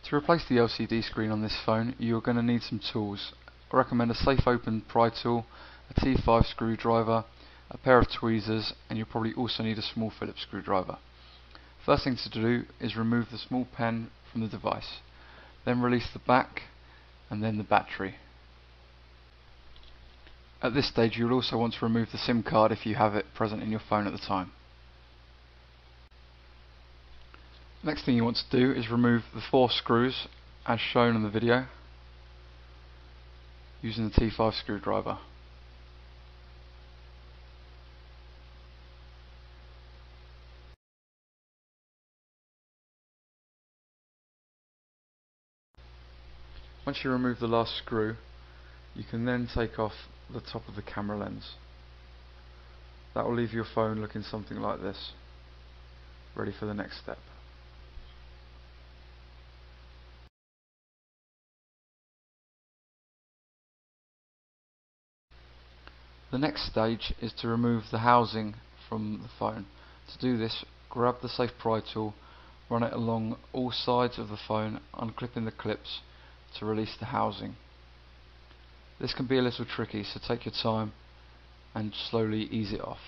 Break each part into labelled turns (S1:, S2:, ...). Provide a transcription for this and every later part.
S1: To replace the LCD screen on this phone, you're going to need some tools. I recommend a safe open pry tool, a T5 screwdriver, a pair of tweezers, and you'll probably also need a small Phillips screwdriver. First thing to do is remove the small pen from the device, then release the back and then the battery. At this stage you'll also want to remove the SIM card if you have it present in your phone at the time. Next thing you want to do is remove the 4 screws as shown in the video using the T5 screwdriver. Once you remove the last screw, you can then take off the top of the camera lens. That will leave your phone looking something like this, ready for the next step. The next stage is to remove the housing from the phone. To do this, grab the safe pry tool, run it along all sides of the phone, unclipping the clips to release the housing. This can be a little tricky, so take your time and slowly ease it off.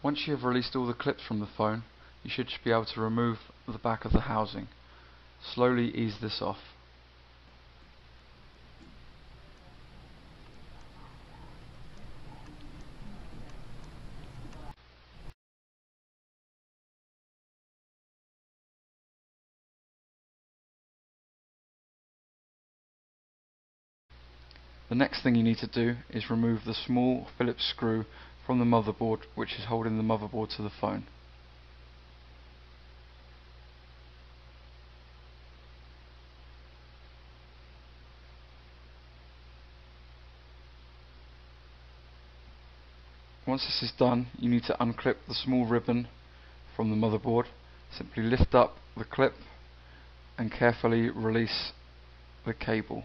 S1: Once you have released all the clips from the phone, you should be able to remove the back of the housing. Slowly ease this off. The next thing you need to do is remove the small Phillips screw from the motherboard, which is holding the motherboard to the phone. Once this is done, you need to unclip the small ribbon from the motherboard. Simply lift up the clip and carefully release the cable.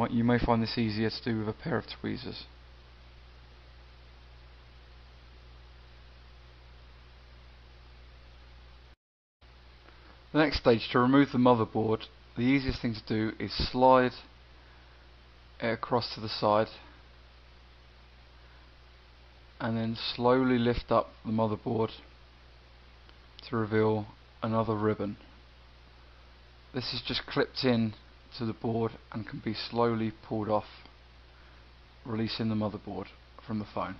S1: You may find this easier to do with a pair of tweezers. The next stage, to remove the motherboard, the easiest thing to do is slide it across to the side and then slowly lift up the motherboard to reveal another ribbon. This is just clipped in to the board and can be slowly pulled off, releasing the motherboard from the phone.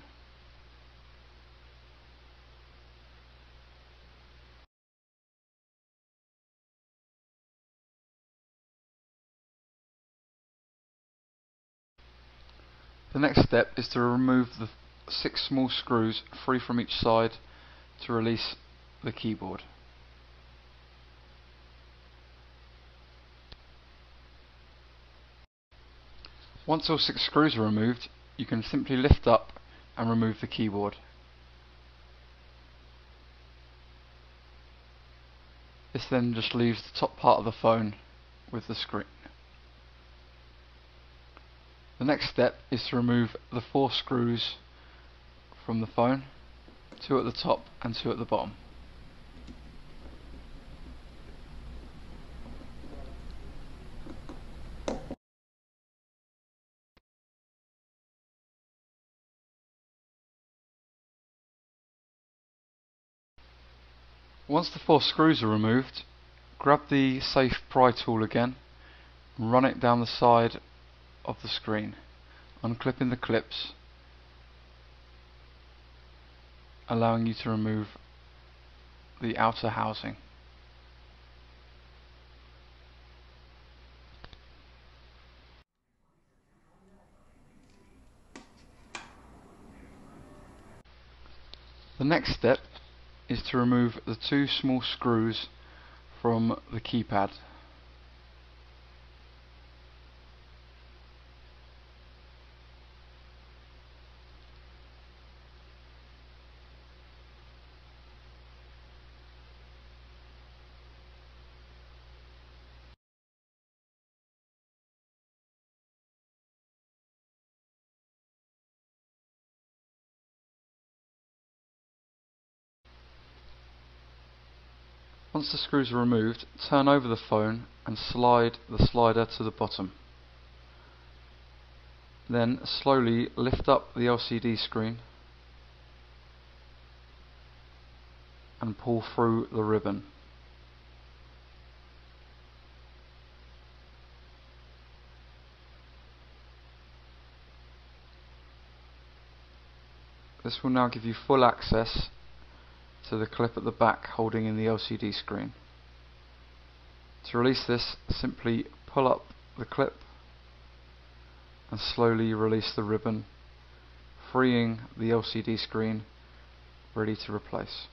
S1: The next step is to remove the 6 small screws, 3 from each side, to release the keyboard. Once all 6 screws are removed, you can simply lift up and remove the keyboard. This then just leaves the top part of the phone with the screen. The next step is to remove the 4 screws from the phone, 2 at the top and 2 at the bottom. Once the 4 screws are removed, grab the safe pry tool again and run it down the side of the screen, unclipping the clips, allowing you to remove the outer housing. The next step is to remove the 2 small screws from the keypad. Once the screws are removed, turn over the phone and slide the slider to the bottom. Then slowly lift up the LCD screen and pull through the ribbon. This will now give you full access to the clip at the back holding in the LCD screen. To release this, simply pull up the clip and slowly release the ribbon, freeing the LCD screen ready to replace.